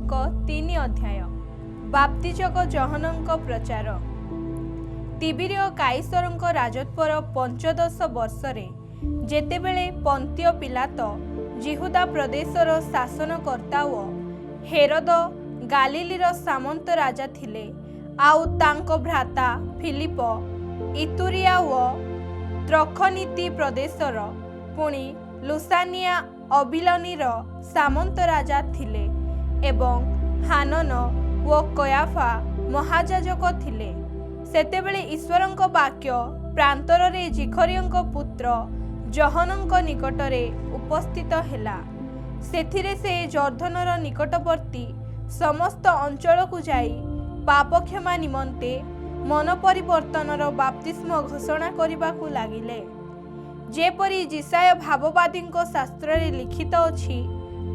पुस्तक 3 अध्याय बाप्तिजक जहनक प्रचार। तिबिरिय काइसरक राजत्वर 15 वर्षरे जेतेबेले पंतिय पिलात जिहुदा प्रदेशर शासनकर्ता ओ हेरोद गालिलीर सामंत राजा थिले, आउ तांको भ्राता फिलिप इतुरिया ओ त्रखनीति प्रदेशर पुणी लुसानिया अबिलनीर सामंत राजा थिले एवं हानन ओ कयाफा महाजाजक थिले। सेतेबेले ईश्वरंक वाक्य प्रांतरे जिखरियंक पुत्र जहनंक निकटरे उपस्थित हेला। सेथिरे से जर्धनर निकटवर्ती समस्त अंचल को जाई पाप क्षमा निमंते मन परिवर्तनर बाप्तिस्म घोषणा करबाकू लागिले। जेपरी जिसाय भाववादी शास्त्र रे लिखित अछि,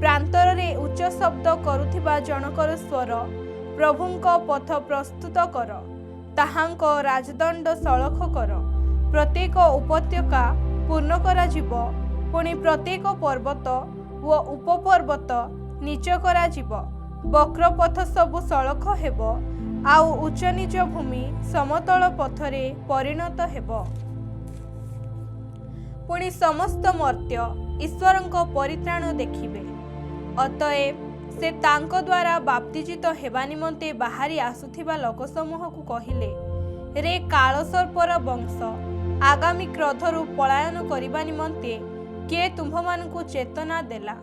प्रांतरे उच्च शब्द करुथिबा जनकर स्वर प्रभुंक पथ प्रस्तुत कर, ताहांक राजदंड सलख कर। प्रत्येक उपत्यका पूर्ण करा जीव, पुणी प्रत्येक पर्वत व उपपर्वत नीच करा जीव। वक्र पथ सबु सलख हेब, आउ उच्च नीच भूमि समतल पथरे परिणत हेब। पुणी समस्त मर्त्य ईश्वरंक परित्राण देखिबे। अतएव से तांको द्वारा बाप्तिजित हेबा निमंते बाहरी आसुथिबा लोक समूह को कहिले, रे कालसर्पर वंश, आगामी क्रोधरु पलायन करिबा निमंते किए तुम्भमानकु चेतना देला।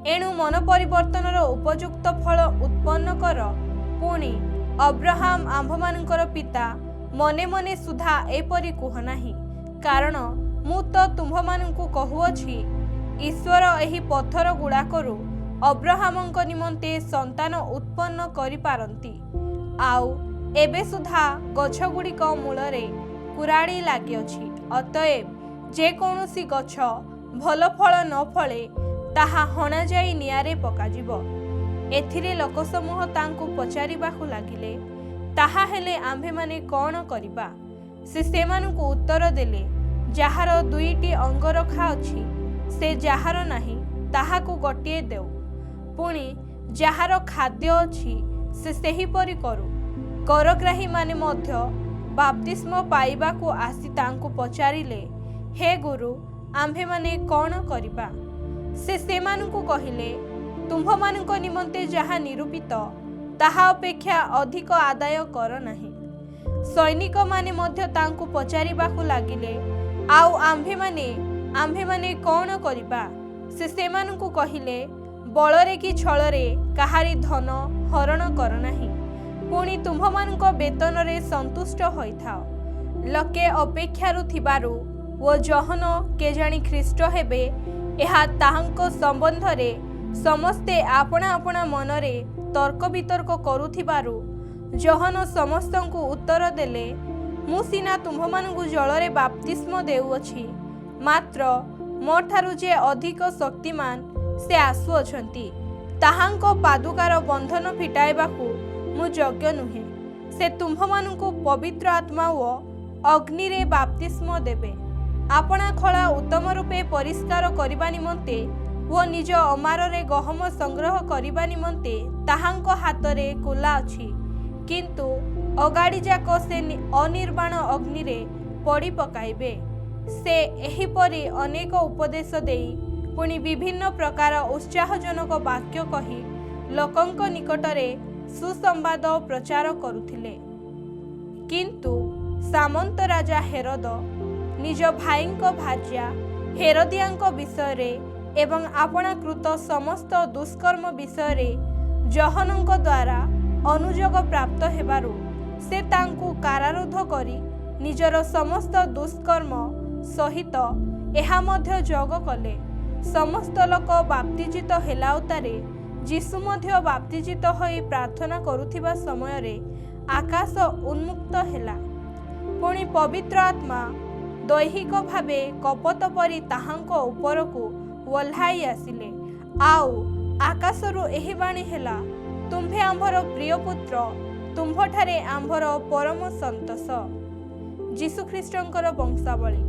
एणु मन परिवर्तनर उपयुक्त फल उत्पन्न कर। पुणी अब्राहम आंभमानकर पिता मने मने सुधा एपरि कुह नाही, कारण मु तो तुम्भमानकु कहुअछि, ईश्वर एही पत्थर गुड़ाकरू अब्राहमंक निमंते संतान उत्पन्न करि पारंती। आउ एबे सुधा गछ गुड़िक मूलरे कुराड़ी लागि अछि। अतएव जे कौनसी गछ भल फल न फले ताहा हणा जाई नियारे पकाजिब। एथिरे लोक समूह तांकु पचारिबाकू लागिले, ताहा हेले आम्भे माने कौन करिबा? से सेमानकु उत्तर देले, जाहार 2टी अंग रखा अछि से जाहार नाही ताहाकु गोटिए देउ। पुणी जाहार खाद्य अछि से सेहीपरि करू। करग्राही माने मध्य बाप्तिस्म पाइबाकू आसी तांकु पचारिले, हे गुरु, आम्भे माने कौन करिबा? से सेमानकु कहिले, तुम्भमानक निमंते जाहा निरूपित ताहा अपेक्षा अधिक आदाय कर नाही। सैनिक माने मध्य तांकु पचारिबाकू लागिले, आउ आम्भे माने कौन करिबा? से सेमानकु कहिले, बलरे कि छलरे काहारी धन हरण कर नाही। पुणी तुम्भमानक वेतनरे संतुष्ट होइथाओ। लोके अपेक्षारु थिबारु ओ जहन केजाणी ख्रीष्ट हेबे, एहा ताहांक संबंधरे समस्ते आपणा आपणा मनरे तर्क वितर्क करुथिबारु जहन समस्तंकु उत्तर देले, मु सिना तुम्भमानंकु जलरे बाप्तिस्म देउअछि, मात्र मोठारु जे अधिक शक्तिमान से आसुअछंती, ताहांक पादुकार बंधन फिटाइबाकू मु योग्य नुहे। से तुम्भमानंकु पवित्र आत्मा ओ अग्निरे बाप्तिस्म देबे। आपणा खला उत्तम रूपे परिष्कार करिबा निमंते ओ निज अमाररे गहम संग्रह करिबा निमंते ताहांक हातरे कुला अछि, किंतु अगाड़ी जाक से अनिर्वाण अग्निरे पड़ी पकाइबे। से एहिपरि अनेक उपदेश देई पुणी विभिन्न प्रकार उत्साहजनक वाक्य कही लोकंक निकटरे सुसंवाद प्रचार करुथिले। किंतु सामंत राजा हेरोद निज भाईंक भार्या हेरोदियांक विषय एवं आपणा कृत समस्त दुष्कर्म विषय जहनंक द्वारा अनुजोग प्राप्त हेबारु से तांकु कारारोध करी निजर समस्त दुष्कर्म सहित एहा मध्य जोग कले। समस्त लोक बाप्तिजित हेला उतारे जीसु मध्य बाप्तिजित होई प्रार्थना करुथिबा समय रे आकाश उन्मुक्त हेला। पुणी पवित्र आत्मा दैहिक भावे कपत परी ताहांक उपरकू ओल्हाई आसिले, आउ आकाशरु एही बाणी हेला, तुम्भे आंभर प्रिय पुत्र, तुम्भठारे आंभर परम संतोष। जीशु ख्रीष्टंकर वंशावली।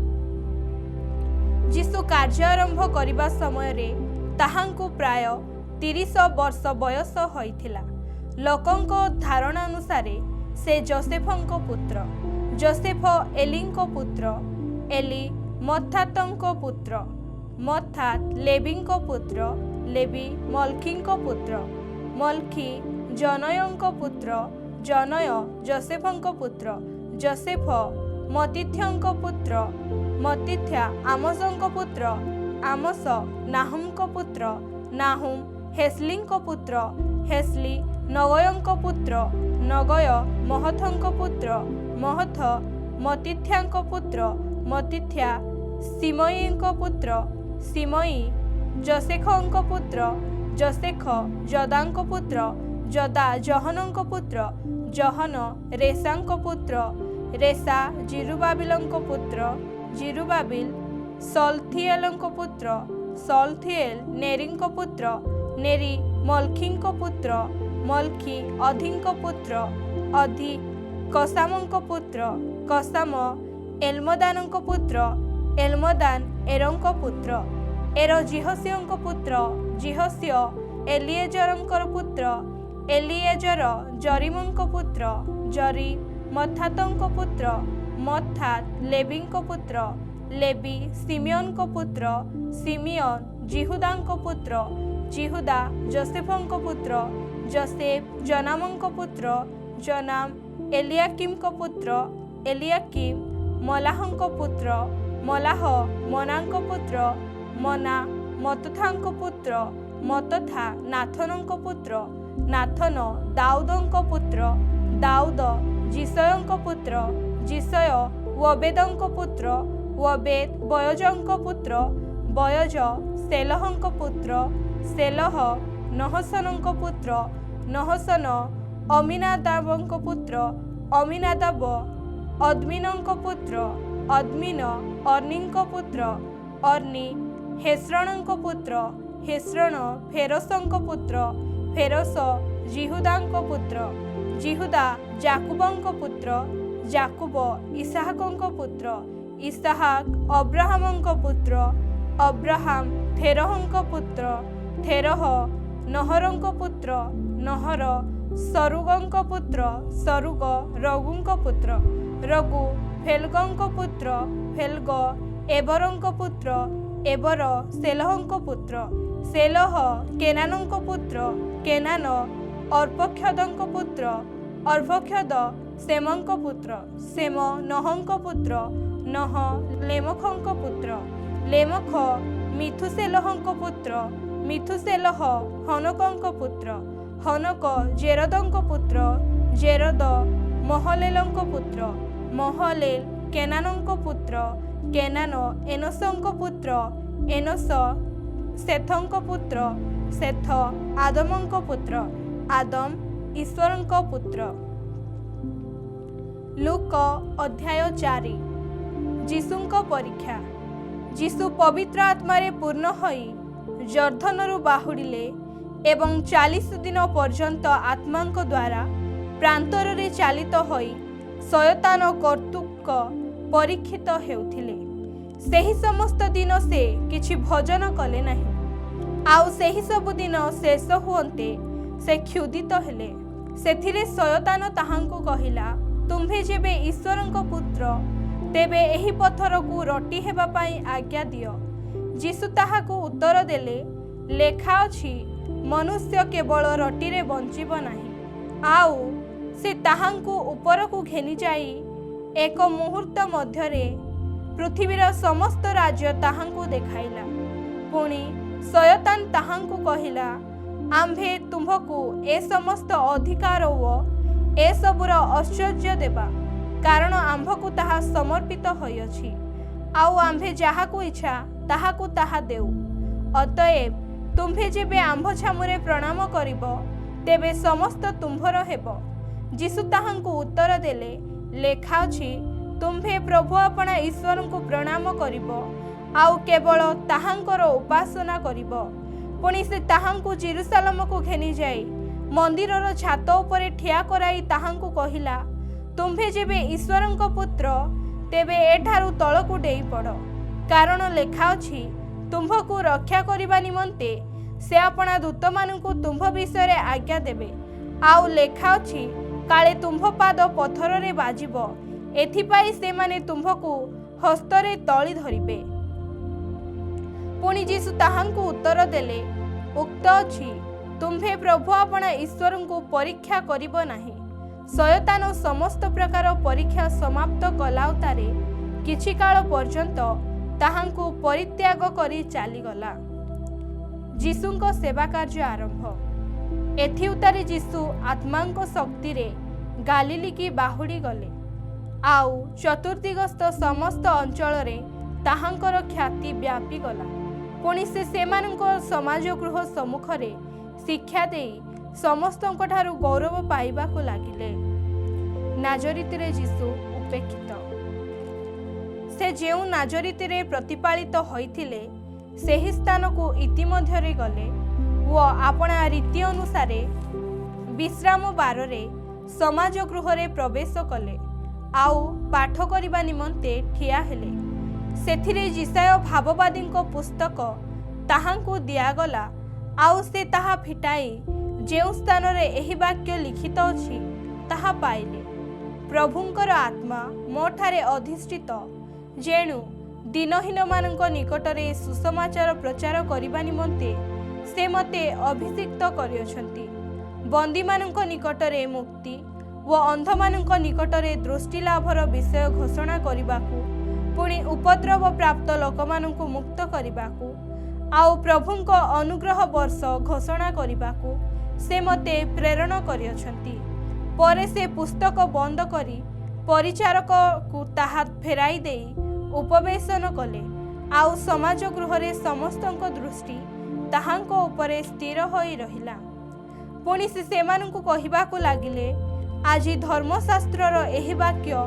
जीशु कार्य आरंभ करने समय ताहांकु प्राय 30 वर्ष बयस होइथिला। लोकंको धारणा अनुसारे से जोसेफंको पुत्र, जोसेफ एलींको पुत्र, एली मत्थातंको पुत्र, मत्थात लेवींको पुत्र, लेवी मल्खींको पुत्र, मल्खी जनयंको पुत्र, जनय जोसेफंको पुत्र, जोसेफ मतिथ्यंको पुत्र, मतिथ्या आमोसंको पुत्र, आमोस नाहुमको पुत्र, नाहुम हेस्लिंको पुत्र, हेस्ली नगयंको पुत्र, नगय महथंको पुत्र, महथ मतिथ्यांको पुत्र, मतिथ्या सिमयींको पुत्र, सिमयी जोसेखंको पुत्र, जोसेख जदांको पुत्र, जदा जहनंको पुत्र, जहन रेसांको पुत्र, रेसा जिरुबाबिलंको पुत्र, जिरुबाबिल सल्थिएलंको पुत्र, सल्थिएल नेरींको पुत्र, नेरी मल्खींको पुत्र, मल्खी अधिंको पुत्र, अधि कसामंको पुत्र, कसाम एल्मदानंको पुत्र, एल्मदान एरंको पुत्र, एर जिहस्यंको पुत्र, जिहस्य एलिएजरंकर पुत्र, एलिएजर जरीमंको पुत्र, जरी मत्थातंको पुत्र, मत्थात लेवींको पुत्र, लेवी सिमियनको पुत्र, सिमियन जिहुदांको पुत्र, जिहुदा जोसेफंको पुत्र, जोसेफ जनामंको पुत्र, जनाम एलियाकिमको पुत्र, एलियाकिम मलाहंको पुत्र, मलाह मनांको पुत्र, मना मतथांको पुत्र, मतथा नाथनंको पुत्र, नाथन दाऊदंको पुत्र, दाऊद जिसयंको पुत्र, जिसय वबेदंको पुत्र, वबेद बयजंको पुत्र, बयज सेलहंको पुत्र, सेलह नहसनंको पुत्र, नहसन अमीनादाबंको पुत्र, अमीनादाब अद्मिनंको पुत्र, अद्मिन अर्निंको पुत्र, अर्नि हेस्रणंको पुत्र, हेस्रण फेरसंको पुत्र, फेरस जिहुदांको पुत्र, जिहुदा जाकुबंको पुत्र, जाकुब इसहाकंको पुत्र, इसहाक अब्राहमंको पुत्र, अब्राहम थेरहंको पुत्र, थेरह नहरंको पुत्र, नहर सरुगंको पुत्र, सरुग रघुंको पुत्र, रघु फेल्गंको पुत्र, फेल्ग एबरंको पुत्र, एबर सेलहंको पुत्र, सेलह केनानंको पुत्र, केनान अर्पक्षदंको पुत्र, अर्पक्षद सेमंको पुत्र, सेम नहंको पुत्र, नह लेमखंको पुत्र, लेमख मिथुसेलहंको पुत्र, मिथुसेलह हनकंको पुत्र, हनक जेरदंको पुत्र, जेरद महलेलंको पुत्र, महलेल केनानंको पुत्र, केनान एनोसंको पुत्र, एनोस सेथंको पुत्र, सेथ आदमंको पुत्र, आदम ईश्वरंको पुत्र। लूक अध्याय 4 जीशुंको परीक्षा। जीशु पवित्र आत्मारे पूर्ण होई जर्धनरु बाहुड़िले एवं 40 दिन पर्यंत आत्मांक द्वारा प्रांतरे चालित होई शयतान कर्तृक परीक्षित हेउथिले। सेही समस्त दिन से किछि भोजन कले नहीं। आउ सेही सब दिन शेष हुअन्ते से क्षुदित हेले। सेथिरे शयतान ताहांकु कहिला, तुम्भे जेबे ईश्वरंको पुत्र तेबे एही पत्थर को रोटी हेबा पाई आज्ञा दियो। जीशु ताहाकु उत्तर देले, लेखा अछि मनुष्य केवल रोटी रे बंचिब नाही। आउ से ताहांकु ऊपर को घेनी जाई एक मुहूर्त मध्यरे पृथ्वीर समस्त राज्य ताहांकु देखाइला। पुणी शयतान ताहांकु कहिला, आम्भे तुम्भकु ए समस्त अधिकार ओ ए सबुर ऐश्वर्य देबा, कारण आम्भकु ताहा समर्पित होइअछि। आउ आम्भे जाहाकु इच्छा ताहाकु ताहा देउ। अतएव तुम्भे जेबे आम्भ छामुरे प्रणाम करिब तेबे समस्त तुम्भर हेब। जीशु ताहांकु उत्तर देले, लेखा अछि तुम्भे प्रभु आपणा ईश्वरंकु प्रणाम करिब आउ केवल ताहांकर उपासना करिब। पुणी से ताहांकु जेरुसालेमकु घेनी जाई मंदिरर छात उपरे ठिया कराई ताहांकु कहिला, तुम्भे जेबे ईश्वरंक पुत्र तेबे एठारु तळकु डेई पड़, कारण लेखा अछि तुम्भकु रक्षा करिबा निमंते से आपणा दूत मानू तुम्भ विषय आज्ञा देबे आउ लेखा अछि काले तुम्भ पाद पथर रे बाजिब एथिपाई से माने तुम्भकू हस्तरे तली धरिबे। पुणी जीशु ताहांकु उत्तर देले उक्त अछि तुम्भे प्रभु आपणा ईश्वर को परीक्षा करिब नाही। शयतान समस्त प्रकार परीक्षा समाप्त कलाउतारे किछि काल पर्यंत ताहांकु परित्याग करी चलीगला। जीशुंको सेवा कार्य आरंभ। एथि उतारे जीशु आत्मांको शक्ति रे गालिली की बाहुड़ी गले आउ चतुर्दिगस्त समस्त अंचल रे ताहांकर ख्याति व्यापी गला। पुणी से सेमानंको समाज गृह सम्मुख रे शिक्षा देई समस्तंको ठारू गौरव पाइबाकू लागिले। नाजरीत रे जीशु उपेक्षित। से जेउ नाजरीत रे प्रतिपालित होइथिले सेही स्थान को इतिमध्यरे गले व आपणा रीति अनुसारे विश्राम बार रे समाज गृह रे प्रवेश कले आउ पाठ करिबा निमंते ठिया हेले। सेथिरे जिसाय भाववादी पुस्तक ताहांकु दियागला आउ से ताहा फिटाई जेउ स्थान रे एही वाक्य लिखित अछि ताहा पाइले प्रभुंकर आत्मा मोठारे अधिष्ठित जेणु दिनहीन मानक निकटरे सुसमाचार प्रचार करिबा निमंते से मते अभिषिक्त करियछंती। बंदी मानक निकटरे मुक्ति व अंध मानक निकटरे दृष्टि लाभर विषय घोषणा करिबाकू पुणी उपद्रव प्राप्त लोक मानकू मुक्त करिबाकू आउ प्रभुंक अनुग्रह वर्ष घोषणा करिबाकू से मते प्रेरण करियछंती। परे से पुस्तक बंद करी परिचारक को ताहा फेराई देई उपवेशन कले आउ समाज गृह रे समस्तंक दृष्टि ताहांको उपरे स्थिर होई रहिला। पुणी से सेमानंकु कहिबाकू लागिले आजि धर्मशास्त्रर एही वाक्य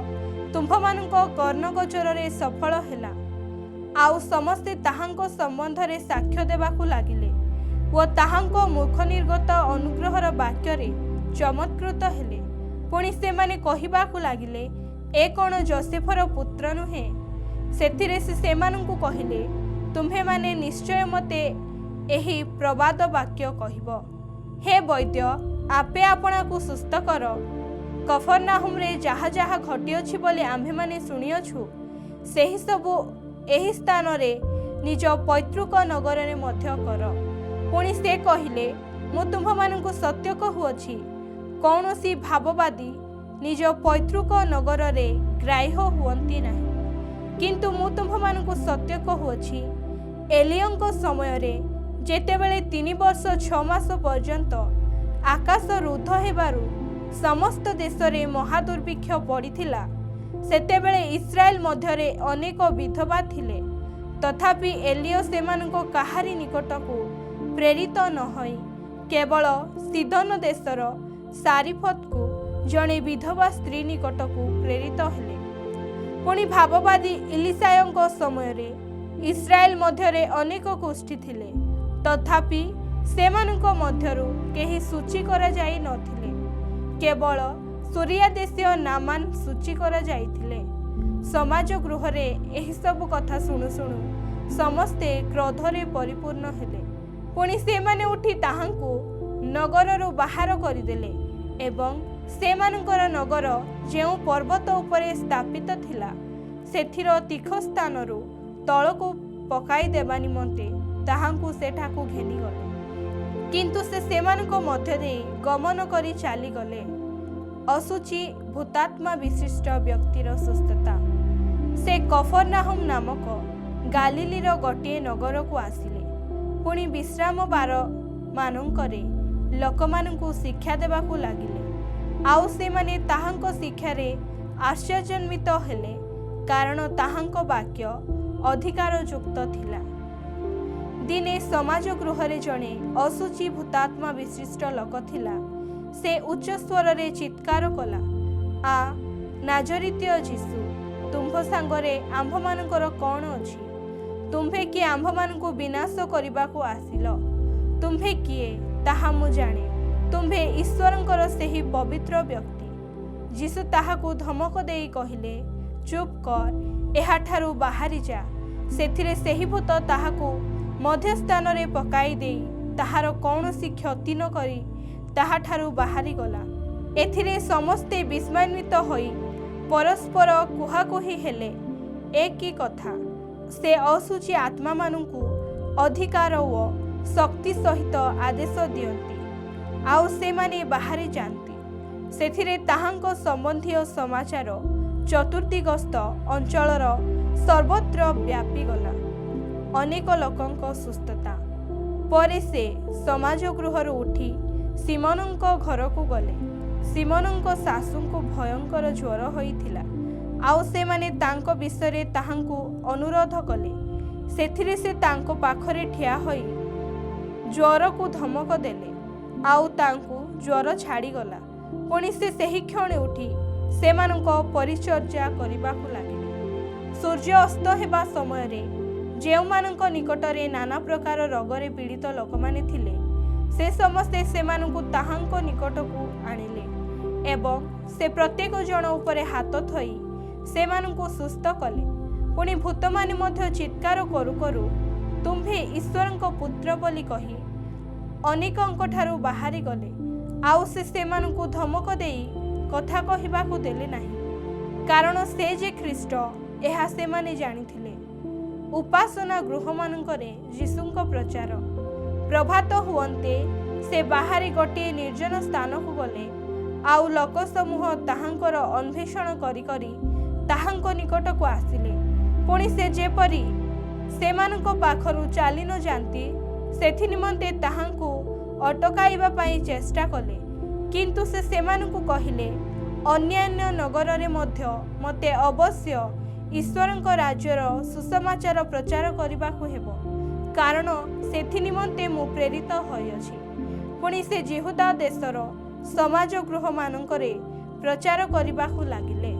तुम्भ मानक कर्णगोचर रे सफल हेला। आउ समस्ते ताहांको संबंध रे साक्ष्य देबाकू लागिले व ताहांको मुख निर्गत अनुग्रहर वाक्य रे चमत्कृत हेले। पुणी से माने कहिबाकू लागिले ए कोन जोसेफर पुत्र नुहे। सेथिरे से सेमानंकु कहिले तुम्हे माने निश्चय मते एही प्रवाद वाक्य कहिबो हे वैद्य आपे आपणा को सुस्थ कर कफरनाहुम रे जहा जहा घटी अछि बोले आम्भे माने सुनियछु सेही सबु एही स्थान रे निज पैतृक नगर रे मध्य कर। पुणी से कहिले मु तुम्भ मानकु सत्य कहुअछि कौनसी भाववादी निज पैतृक नगर रे ग्राह्य हुअंती नाही किंतु मु तुम्भ मानकु सत्य कहुअछि एलियंको समय रे जेतेबेले 3 वर्ष 6 मास पर्यंत आकाश रुद्ध हेबारु समस्त देश रे महादुर्भिक्ष पड़िथिला सेतेबेले इस्राएल मध्यरे अनेक विधवा थिले तथापि एलियो सेमानको काहारी निकटकू प्रेरित न होई केवल सीदन देशर सारिफत को जणे विधवा स्त्री निकटकू प्रेरित हेले। पुणी भाववादी इलिसायंको समय रे इस्राएल मध्यरे अनेक गोष्ठी थिले तथापि सेमानଙ୍କ मध्यरु केही सूची करा जाई नथिले केवल सूर्या देशीय नामान सूची करा जाइथिले। समाज गृह रे एही सब कथा सुनु सुनु समस्ते क्रोधरे परिपूर्ण हेले। पुणी सेमाने उठी ताहांकु नगररु बाहर करिदेले एवं सेमानଙ୍କର नगर जेउ पर्वत उपरे स्थापित थिला सेथिर तीख स्थानरु तळकु पकाई देबा निमंते ताहांकु सेठाकु घेनी गले किंतु से सेमानଙ୍କ मध्य दे गमन करी चाली गले। असुचि भूतात्मा विशिष्ट व्यक्तिर सुस्थता से कफरनाहुम नामक गालिलीर गोटे नगर को आसिले। पुणी विश्राम बार मानंकरे लोकमानंकु शिक्षा देबाकू लागिले आउ से माने ताहांको शिक्षारे आश्चर्यान्वित हेले कारण ताहांको वाक्य अधिकार युक्त थिला। दिने समाज गृह रे जणे असुचि भूतात्मा विशिष्ट लोक थिला से उच्च स्वर रे चित्कार कला आ नाजरीतीय जीशु तुम्भ सांगरे आंभ मानकर कौन अछि तुम्भे कि आंभ मानकु विनाश करिबाकू आसिलो तुम्भे किए ताहा मु जाने तुम्भे ईश्वरंकर सेही पवित्र व्यक्ति। जीशु ताहाकू धमक देई कहिले चुप कर एहाठारू बाहरी जा। सेथिरे सेही भूत ताहाकू मध्य स्थान रे पकाई देई ତାହାର କୌଣସି କ୍ଷତି ନ କରି ତାହାଠାରୁ ବାହାରିଗଲା। ଏଥିରେ ସମସ୍ତେ ବିସ୍ମୟାନ୍ୱିତ ହୋଇ ପରସ୍ପର କୁହାକୁହି ହେଲେ, ଏ କି କଥା? ସେ ଅଶୁଚି ଆତ୍ମାମାନଙ୍କୁ ଅଧିକାର ଓ ଶକ୍ତି ସହିତ ଆଦେଶ ଦିଅନ୍ତି, ଆଉ ସେମାନେ ବାହାରି ଯାଆନ୍ତି। ସେଥିରେ ତାହାଙ୍କ ସମ୍ବନ୍ଧୀୟ ସମାଚାର ଚତୁର୍ଦିଗସ୍ଥ ଅଞ୍ଚଳର ସର୍ବତ୍ର ବ୍ୟାପିଗଲା। ଅନେକ ଲୋକଙ୍କ ସୁସ୍ଥତା। ପରେ ସେ ସମାଜ ଗୃହରୁ ଉଠି ସିମୋନଙ୍କ ଘରକୁ ଗଲେ। ସିମୋନଙ୍କ ଶାଶୁଙ୍କୁ ଭୟଙ୍କର ଜ୍ୱର ହୋଇଥିଲା, ଆଉ ସେମାନେ ତାଙ୍କ ବିଷୟରେ ତାହାଙ୍କୁ ଅନୁରୋଧ କଲେ। ସେଥିରେ ସେ ତାଙ୍କ ପାଖରେ ଠିଆ ହୋଇ ଜ୍ୱରକୁ ଧମକ ଦେଲେ, ଆଉ ତାଙ୍କୁ ଜ୍ୱର ଛାଡ଼ିଗଲା। ପୁଣି ସେ ସେହି କ୍ଷଣେ ଉଠି ସେମାନଙ୍କ ପରିଚର୍ଯ୍ୟା କରିବାକୁ ଲାଗିଲେ। ସୂର୍ଯ୍ୟ ଅସ୍ତ ହେବା ସମୟରେ ଯେଉଁମାନଙ୍କ ନିକଟରେ ନାନା ପ୍ରକାର ରୋଗରେ ପୀଡ଼ିତ ଲୋକମାନେ ଥିଲେ, ସେ ସମସ୍ତେ ସେମାନଙ୍କୁ ତାହାଙ୍କ ନିକଟକୁ ଆଣିଲେ ଏବଂ ସେ ପ୍ରତ୍ୟେକ ଜଣ ଉପରେ ହାତ ଥୋଇ ସେମାନଙ୍କୁ ସୁସ୍ଥ କଲେ। ପୁଣି ଭୂତମାନେ ମଧ୍ୟ ଚିତ୍କାର କରୁ କରୁ ତୁମ୍ଭେ ଈଶ୍ୱରଙ୍କ ପୁତ୍ର ବୋଲି କହି ଅନେକଙ୍କଠାରୁ ବାହାରି ଗଲେ, ଆଉ ସେ ସେମାନଙ୍କୁ ଧମକ ଦେଇ କଥା କହିବାକୁ ଦେଲେ ନାହିଁ, କାରଣ ସେ ଯେ ଖ୍ରୀଷ୍ଟ ଏହା ସେମାନେ ଜାଣିଥିଲେ। ଉପାସନା ଗୃହମାନଙ୍କରେ ଯୀଶୁଙ୍କ ପ୍ରଚାର। ପ୍ରଭାତ ହୁଅନ୍ତେ ସେ ବାହାରି ଗୋଟିଏ ନିର୍ଜନ ସ୍ଥାନକୁ ଗଲେ, ଆଉ ଲୋକସମୂହ ତାହାଙ୍କର ଅନ୍ୱେଷଣ କରି କରି ତାହାଙ୍କ ନିକଟକୁ ଆସିଲେ। ପୁଣି ସେ ଯେପରି ସେମାନଙ୍କ ପାଖରୁ ଚାଲି ନ ଯାଆନ୍ତି ସେଥି ନିମନ୍ତେ ତାହାଙ୍କୁ ଅଟକାଇବା ପାଇଁ ଚେଷ୍ଟା କଲେ। କିନ୍ତୁ ସେ ସେମାନଙ୍କୁ କହିଲେ, ଅନ୍ୟାନ୍ୟ ନଗରରେ ମଧ୍ୟ ମୋତେ ଅବଶ୍ୟ ଈଶ୍ୱରଙ୍କ ରାଜ୍ୟର ସୁସମାଚାର ପ୍ରଚାର କରିବାକୁ ହେବ, କାରଣ ସେଥି ନିମନ୍ତେ ମୁଁ ପ୍ରେରିତ ହୋଇଅଛି। ପୁଣି ସେ ଯିହୁଦା ଦେଶର ସମାଜ ଗୃହମାନଙ୍କରେ ପ୍ରଚାର କରିବାକୁ ଲାଗିଲେ।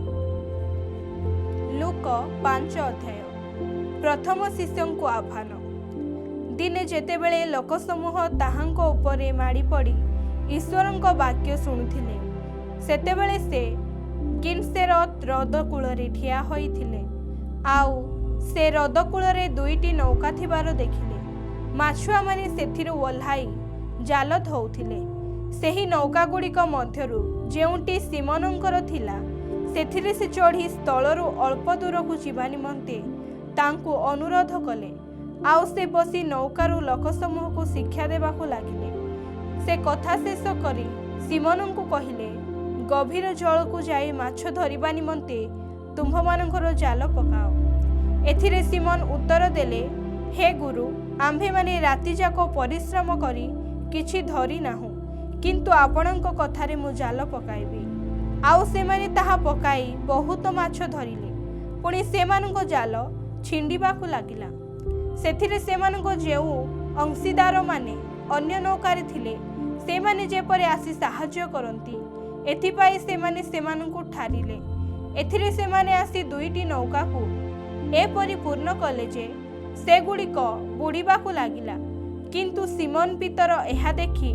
ଲୁକ 5 ଅଧ୍ୟାୟ। ପ୍ରଥମ ଶିଷ୍ୟଙ୍କୁ ଆହ୍ୱାନ। ଦିନେ ଯେତେବେଳେ ଲୋକସମୂହ ତାହାଙ୍କ ଉପରେ ମାଡ଼ି ପଡ଼ି ଈଶ୍ୱରଙ୍କ ବାକ୍ୟ ଶୁଣୁଥିଲେ, ସେତେବେଳେ ସେ ଗିନ୍ନେସରତ ହ୍ରଦ କୂଳରେ ଠିଆ ହୋଇଥିଲେ। ଆଉ ସେ ହ୍ରଦ କୂଳରେ 2ଟି ନୌକା ଥିବାର ଦେଖିଲେ। ମାଛୁଆମାନେ ସେଥିରୁ ଓହ୍ଲାଇ ଜାଲ ଧୋଉଥିଲେ। ସେହି ନୌକାଗୁଡ଼ିକ ମଧ୍ୟରୁ ଯେଉଁଟି ସିମୋନଙ୍କର ଥିଲା, ସେଥିରେ ସେ ଚଢ଼ି ସ୍ଥଳରୁ ଅଳ୍ପ ଦୂରକୁ ଯିବା ନିମନ୍ତେ ତାଙ୍କୁ ଅନୁରୋଧ କଲେ, ଆଉ ସେ ବସି ନୌକାରୁ ଲୋକସମୂହକୁ ଶିକ୍ଷା ଦେବାକୁ ଲାଗିଲେ। ସେ କଥା ଶେଷ କରି ସିମୋନଙ୍କୁ କହିଲେ, ଗଭୀର ଜଳକୁ ଯାଇ ମାଛ ଧରିବା ନିମନ୍ତେ ତୁମ୍ଭମାନଙ୍କର ଜାଲ ପକାଅ। ଏଥିରେ ସିମୋନ ଉତ୍ତର ଦେଲେ, ହେ ଗୁରୁ, ଆମ୍ଭେମାନେ ରାତିଯାକ ପରିଶ୍ରମ କରି କିଛି ଧରି ନାହୁଁ, କିନ୍ତୁ ଆପଣଙ୍କ କଥାରେ ମୁଁ ଜାଲ ପକାଇବି। ଆଉ ସେମାନେ ତାହା ପକାଇ ବହୁତ ମାଛ ଧରିଲେ। ପୁଣି ସେମାନଙ୍କ ଜାଲ ଛିଣ୍ଡିବାକୁ ଲାଗିଲା। ସେଥିରେ ସେମାନଙ୍କ ଯେଉଁ ଅଂଶୀଦାରମାନେ ଅନ୍ୟ ନୌକାରେ ଥିଲେ, ସେମାନେ ଯେପରି ଆସି ସାହାଯ୍ୟ କରନ୍ତି, ଏଥିପାଇଁ ସେମାନେ ସେମାନଙ୍କୁ ଠାରିଲେ। ଏଥିରେ ସେମାନେ ଆସି 2ଟି ନୌକାକୁ ଏପରି ପୂର୍ଣ୍ଣ କଲେ ଯେ ସେଗୁଡ଼ିକ ବୁଡ଼ିବାକୁ ଲାଗିଲା। କିନ୍ତୁ ସିମୋନ ପିତର ଏହା ଦେଖି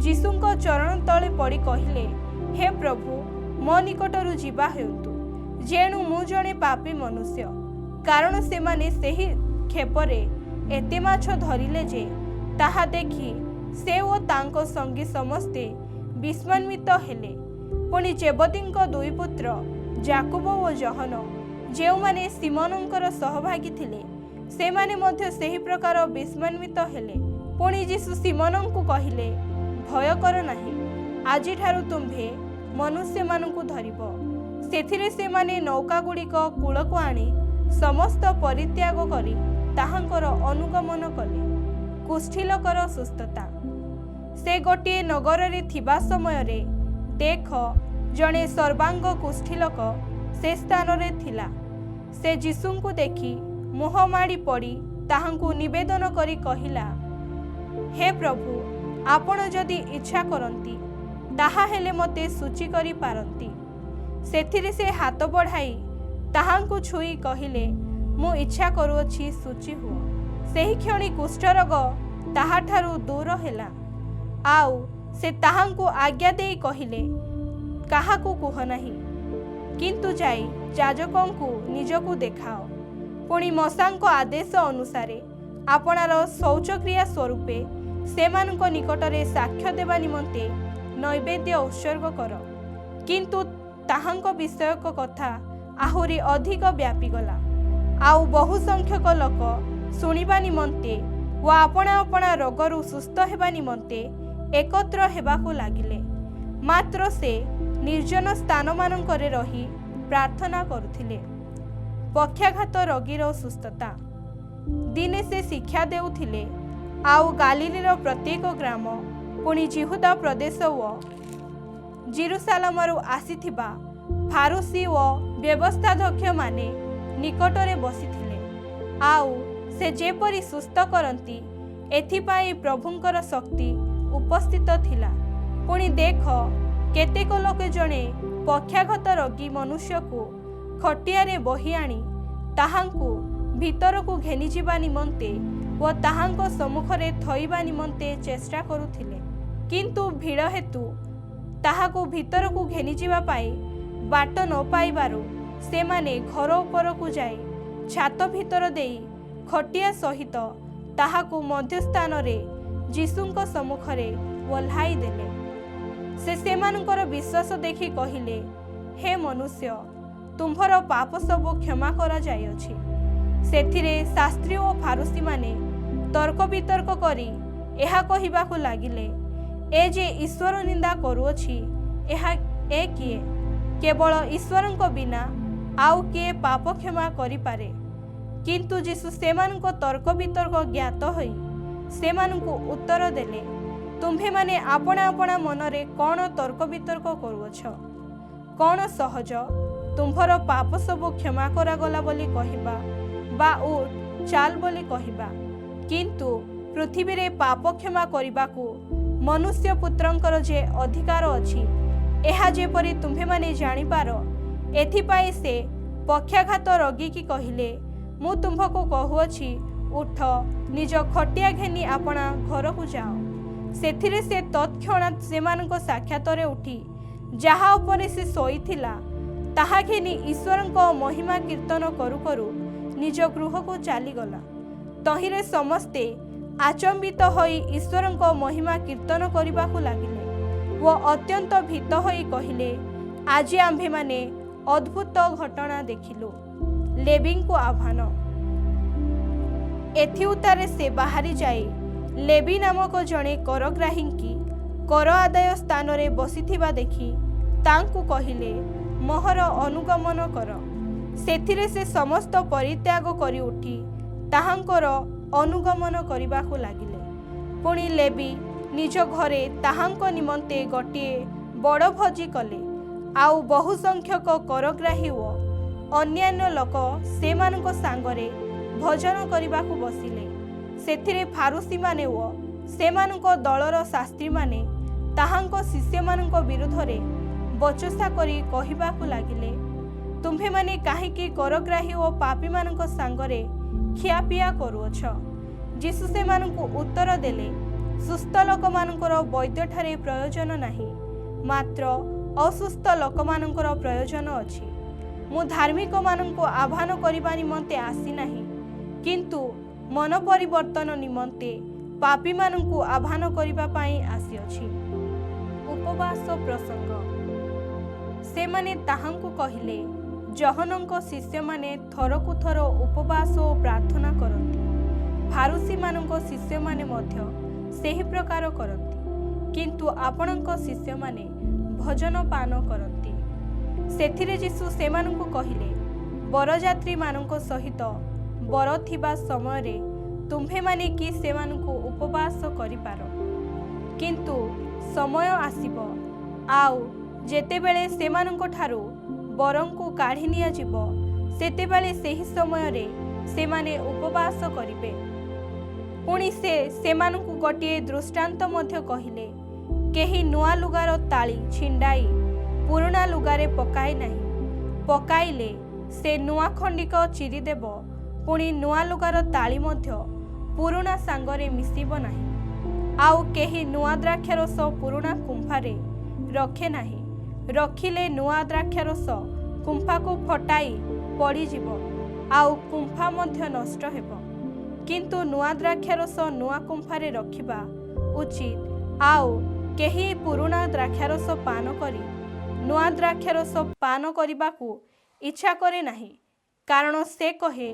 ଯୀଶୁଙ୍କ ଚରଣ ତଳେ ପଡ଼ି କହିଲେ, ହେ ପ୍ରଭୁ, ମୋ ନିକଟରୁ ଯିବା ହେଉନ୍ତୁ, ଯେଣୁ ମୁଁ ଜଣେ ପାପୀ ମନୁଷ୍ୟ। କାରଣ ସେମାନେ ସେହି କ୍ଷେପରେ ଏତେ ମାଛ ଧରିଲେ ଯେ ତାହା ଦେଖି ସେ ଓ ତାଙ୍କ ସଙ୍ଗୀ ସମସ୍ତେ ବିସ୍ମୟାନ୍ୱିତ ହେଲେ। ପୁଣି ଜେବଦୀଙ୍କ 2 ପୁତ୍ର ଯାକୋବ ଓ ଯୋହନ, ଯେଉଁମାନେ ସିମୋନଙ୍କର ସହଭାଗୀ ଥିଲେ, ସେମାନେ ମଧ୍ୟ ସେହି ପ୍ରକାର ବିସ୍ମୟାନ୍ୱିତ ହେଲେ। ପୁଣି ଯୀଶୁ ସିମୋନଙ୍କୁ କହିଲେ, ଭୟ କର ନାହିଁ, ଆଜିଠାରୁ ତୁମ୍ଭେ ମନୁଷ୍ୟମାନଙ୍କୁ ଧରିବ। ସେଥିରେ ସେମାନେ ନୌକାଗୁଡ଼ିକ କୂଳକୁ ଆଣି ସମସ୍ତ ପରିତ୍ୟାଗ କରି ତାହାଙ୍କର ଅନୁଗମନ କଲେ। କୁଷ୍ଠିଲୋକର ସୁସ୍ଥତା। ସେ ଗୋଟିଏ ନଗରରେ ଥିବା ସମୟରେ ଦେଖ, ଜଣେ ସର୍ବାଙ୍ଗ କୁଷ୍ଠିଲୋକ ସେ ସ୍ଥାନରେ ଥିଲା। ସେ ଯୀଶୁଙ୍କୁ ଦେଖି ମୁହଁ ମାଡ଼ି ପଡ଼ି ତାହାଙ୍କୁ ନିବେଦନ କରି କହିଲା, ହେ ପ୍ରଭୁ, ଆପଣ ଯଦି ଇଚ୍ଛା କରନ୍ତି, ତାହା ହେଲେ ମୋତେ ଶୁଚି କରିପାରନ୍ତି। ସେଥିରେ ସେ ହାତ ବଢ଼ାଇ ତାହାଙ୍କୁ ଛୁଇଁ କହିଲେ, ମୁଁ ଇଚ୍ଛା କରୁଅଛି, ଶୁଚି ହୁଅ। ସେହି କ୍ଷଣି କୁଷ୍ଠରୋଗ ତାହାଠାରୁ ଦୂର ହେଲା। ଆଉ ସେ ତାହାଙ୍କୁ ଆଜ୍ଞା ଦେଇ କହିଲେ, କାହାକୁ କୁହ ନାହିଁ, କିନ୍ତୁ ଯାଇ ଯାଜକଙ୍କୁ ନିଜକୁ ଦେଖାଅ। ପୁଣି ମୋଶେଙ୍କ ଆଦେଶ ଅନୁସାରେ ଆପଣାର ଶୌଚକ୍ରିୟା ସ୍ୱରୂପେ ସେମାନଙ୍କ ନିକଟରେ ସାକ୍ଷ୍ୟ ଦେବା ନିମନ୍ତେ ନୈବେଦ୍ୟ ଉତ୍ସର୍ଗ କର। କିନ୍ତୁ ତାହାଙ୍କ ବିଷୟକ କଥା ଆହୁରି ଅଧିକ ବ୍ୟାପିଗଲା। ଆଉ ବହୁ ସଂଖ୍ୟକ ଲୋକ ଶୁଣିବା ନିମନ୍ତେ ଓ ଆପଣା ଆପଣା ରୋଗରୁ ସୁସ୍ଥ ହେବା ନିମନ୍ତେ ଏକତ୍ର ହେବାକୁ ଲାଗିଲେ। ମାତ୍ର ସେ ନିର୍ଜନ ସ୍ଥାନମାନଙ୍କରେ ରହି ପ୍ରାର୍ଥନା କରୁଥିଲେ। ପକ୍ଷାଘାତ ରୋଗୀର ସୁସ୍ଥତା। ଦିନେ ସେ ଶିକ୍ଷା ଦେଉଥିଲେ। ଆଉ ଗାଲିଲର ପ୍ରତ୍ୟେକ ଗ୍ରାମ, ପୁଣି ଜିହୁଦା ପ୍ରଦେଶ ଓ ଜେରୁସାଲେମରୁ ଆସିଥିବା ଫାରୁସୀ ଓ ବ୍ୟବସ୍ଥାଧ୍ୟକ୍ଷମାନେ ନିକଟରେ ବସିଥିଲେ। ଆଉ ସେ ଯେପରି ସୁସ୍ଥ କରନ୍ତି, ଏଥିପାଇଁ ପ୍ରଭୁଙ୍କର ଶକ୍ତି ଉପସ୍ଥିତ ଥିଲା। ପୁଣି ଦେଖ, କେତେକ ଲୋକ ଜଣେ ପକ୍ଷାଘାତ ରୋଗୀ ମନୁଷ୍ୟକୁ ଖଟିଆରେ ବୋହି ଆଣି ତାହାଙ୍କୁ ଭିତରକୁ ଘେନିଯିବା ନିମନ୍ତେ ଓ ତାହାଙ୍କ ସମ୍ମୁଖରେ ଥୋଇବା ନିମନ୍ତେ ଚେଷ୍ଟା କରୁଥିଲେ। କିନ୍ତୁ ଭିଡ଼ ହେତୁ ତାହାକୁ ଭିତରକୁ ଘେନିଯିବା ପାଇଁ ବାଟ ନ ପାଇବାରୁ ସେମାନେ ଘର ଉପରକୁ ଯାଇ ଛାତ ଭିତର ଦେଇ ଖଟିଆ ସହିତ ତାହାକୁ ମଧ୍ୟସ୍ଥାନରେ ଯୀଶୁଙ୍କ ସମ୍ମୁଖରେ ଓହ୍ଲାଇ ଦେଲେ। ସେ ସେମାନଙ୍କର ବିଶ୍ୱାସ ଦେଖି କହିଲେ, ହେ ମନୁଷ୍ୟ, ତୁମ୍ଭର ପାପ ସବୁ କ୍ଷମା କରାଯାଇଅଛି। ସେଥିରେ ଶାସ୍ତ୍ରୀ ଓ ଫାରୁସୀମାନେ ତର୍କ ବିତର୍କ କରି ଏହା କହିବାକୁ ଲାଗିଲେ, ଏ ଯେ ଈଶ୍ୱର ନିନ୍ଦା କରୁଅଛି, ଏ କିଏ? କେବଳ ଈଶ୍ୱରଙ୍କ ବିନା ଆଉ କିଏ ପାପ କ୍ଷମା କରିପାରେ? କିନ୍ତୁ ଯୀଶୁ ସେମାନଙ୍କ ତର୍କ ବିତର୍କ ଜ୍ଞାତ ହୋଇ ସେମାନଙ୍କୁ ଉତ୍ତର ଦେଲେ, ତୁମ୍ଭେମାନେ ଆପଣା ଆପଣା ମନରେ କ'ଣ ତର୍କ ବିତର୍କ କରୁଅଛ? କ'ଣ ସହଜ, ତୁମ୍ଭର ପାପ ସବୁ କ୍ଷମା କରାଗଲା ବୋଲି କହିବା, ବା ଉଠ ଚାଲ ବୋଲି କହିବା? କିନ୍ତୁ ପୃଥିବୀରେ ପାପ କ୍ଷମା କରିବାକୁ ମନୁଷ୍ୟ ପୁତ୍ରଙ୍କର ଯେ ଅଧିକାର ଅଛି, ଏହା ଯେପରି ତୁମ୍ଭେମାନେ ଜାଣିପାର, ଏଥିପାଇଁ ସେ ପକ୍ଷାଘାତ ରୋଗୀକି କହିଲେ, ମୁଁ ତୁମ୍ଭକୁ କହୁଅଛି, ଉଠ, ନିଜ ଖଟିଆ ଘେନି ଆପଣା ଘରକୁ ଯାଅ। ସେଥିରେ ସେ ତତ୍କ୍ଷଣାତ୍ ସେମାନଙ୍କ ସାକ୍ଷାତରେ ଉଠି ଯାହା ଉପରେ ସେ ଶୋଇଥିଲା ତାହା ଘେନି ଈଶ୍ୱରଙ୍କ ମହିମା କୀର୍ତ୍ତନ କରୁ କରୁ ନିଜ ଗୃହକୁ ଚାଲିଗଲା। ତହିଁରେ ସମସ୍ତେ ଆଚମ୍ବିତ ହୋଇ ଈଶ୍ୱରଙ୍କ ମହିମା କୀର୍ତ୍ତନ କରିବାକୁ ଲାଗିଲେ ଓ ଅତ୍ୟନ୍ତ ଭୀତ ହୋଇ କହିଲେ, ଆଜି ଆମ୍ଭେମାନେ ଅଦ୍ଭୁତ ଘଟଣା ଦେଖିଲୁ। ଲେବୀଙ୍କୁ ଆହ୍ୱାନ। ଏଥି ଉତ୍ତାରେ ସେ ବାହାରି ଯାଇ ଲେବୀ ନାମକ ଜଣେ କରଗ୍ରାହୀଙ୍କି କର ଆଦାୟ ସ୍ଥାନରେ ବସିଥିବା ଦେଖି ତାଙ୍କୁ କହିଲେ, ମୋହର ଅନୁଗମନ କର। ସେଥିରେ ସେ ସମସ୍ତ ପରିତ୍ୟାଗ କରି ଉଠି ତାହାଙ୍କର ଅନୁଗମନ କରିବାକୁ ଲାଗିଲେ। ପୁଣି ଲେବୀ ନିଜ ଘରେ ତାହାଙ୍କ ନିମନ୍ତେ ଗୋଟିଏ ବଡ଼ ଭୋଜି କଲେ। ଆଉ ବହୁ ସଂଖ୍ୟକ କରଗ୍ରାହୀ ଓ ଅନ୍ୟାନ୍ୟ ଲୋକ ସେମାନଙ୍କ ସାଙ୍ଗରେ ଭୋଜନ କରିବାକୁ ବସିଲେ। ସେଥିରେ ଫାରୁସୀମାନେ ଓ ସେମାନଙ୍କ ଦଳର ଶାସ୍ତ୍ରୀମାନେ ତାହାଙ୍କ ଶିଷ୍ୟମାନଙ୍କ ବିରୁଦ୍ଧରେ ବଚସା କରି କହିବାକୁ ଲାଗିଲେ, ତୁମ୍ଭେମାନେ କାହିଁକି କରଗ୍ରାହୀ ଓ ପାପୀମାନଙ୍କ ସାଙ୍ଗରେ ଖିଆପିଆ କରୁଅଛ? ଯୀଶୁ ସେମାନଙ୍କୁ ଉତ୍ତର ଦେଲେ, ସୁସ୍ଥ ଲୋକମାନଙ୍କର ବୈଦ୍ୟଠାରେ ପ୍ରୟୋଜନ ନାହିଁ, ମାତ୍ର ଅସୁସ୍ଥ ଲୋକମାନଙ୍କର ପ୍ରୟୋଜନ ଅଛି। ମୁଁ ଧାର୍ମିକମାନଙ୍କୁ ଆହ୍ୱାନ କରିବା ନିମନ୍ତେ ଆସିନାହିଁ, କିନ୍ତୁ ମନ ପରିବର୍ତ୍ତନ ନିମନ୍ତେ ପାପୀମାନଙ୍କୁ ଆହ୍ୱାନ କରିବା ପାଇଁ ଆସିଅଛି। ଉପବାସ ପ୍ରସଙ୍ଗ। ସେମାନେ ତାହାଙ୍କୁ କହିଲେ, ଯୋହନଙ୍କ ଶିଷ୍ୟମାନେ ଥରକୁ ଥର ଉପବାସ ଓ ପ୍ରାର୍ଥନା କରନ୍ତି। ଫାରୁସୀମାନଙ୍କ ଶିଷ୍ୟମାନେ ମଧ୍ୟ ସେହି ପ୍ରକାର କରନ୍ତି, କିନ୍ତୁ ଆପଣଙ୍କ ଶିଷ୍ୟମାନେ ଭୋଜନ ପାନ କରନ୍ତି। ସେଥିରେ ଯୀଶୁ ସେମାନଙ୍କୁ କହିଲେ, ବରଯାତ୍ରୀମାନଙ୍କ ସହିତ ବର ଥିବା ସମୟରେ ତୁମ୍ଭେମାନେ କି ସେମାନଙ୍କୁ ଉପବାସ କରିପାର? କିନ୍ତୁ ସମୟ ଆସିବ, ଆଉ ଯେତେବେଳେ ସେମାନଙ୍କ ଠାରୁ ବରଙ୍କୁ କାଢ଼ି ନିଆଯିବ, ସେତେବେଳେ ସେହି ସମୟରେ ସେମାନେ ଉପବାସ କରିବେ। ପୁଣି ସେ ସେମାନଙ୍କୁ ଗୋଟିଏ ଦୃଷ୍ଟାନ୍ତ ମଧ୍ୟ କହିଲେ, କେହି ନୂଆ ଲୁଗାର ତାଳି ଛିଣ୍ଡାଇ ପୁରୁଣା ଲୁଗାରେ ପକାଏ ନାହିଁ। ପକାଇଲେ ସେ ନୂଆ ଖଣ୍ଡିକ ଚିରିଦେବ, ପୁଣି ନୂଆ ଲୁଗାର ତାଳି ମଧ୍ୟ ପୁରୁଣା ସାଙ୍ଗରେ ମିଶିବ ନାହିଁ। ଆଉ କେହି ନୂଆ ଦ୍ରାକ୍ଷାରସ ପୁରୁଣା କୁମ୍ଭାରେ ରଖେ ନାହିଁ। ରଖିଲେ ନୂଆ ଦ୍ରାକ୍ଷାରସ କୁମ୍ଭାକୁ ଫଟାଇ ପଡ଼ିଯିବ, ଆଉ କୁମ୍ଭା ମଧ୍ୟ ନଷ୍ଟ ହେବ। କିନ୍ତୁ ନୂଆ ଦ୍ରାକ୍ଷାରସ ନୂଆ କୁମ୍ଭାରେ ରଖିବା उचित आउ केही पुरुणा द्राक्षारस पान करी नुआ द्राक्षारस पान करने को इच्छा करे नहीं, कारण से कहे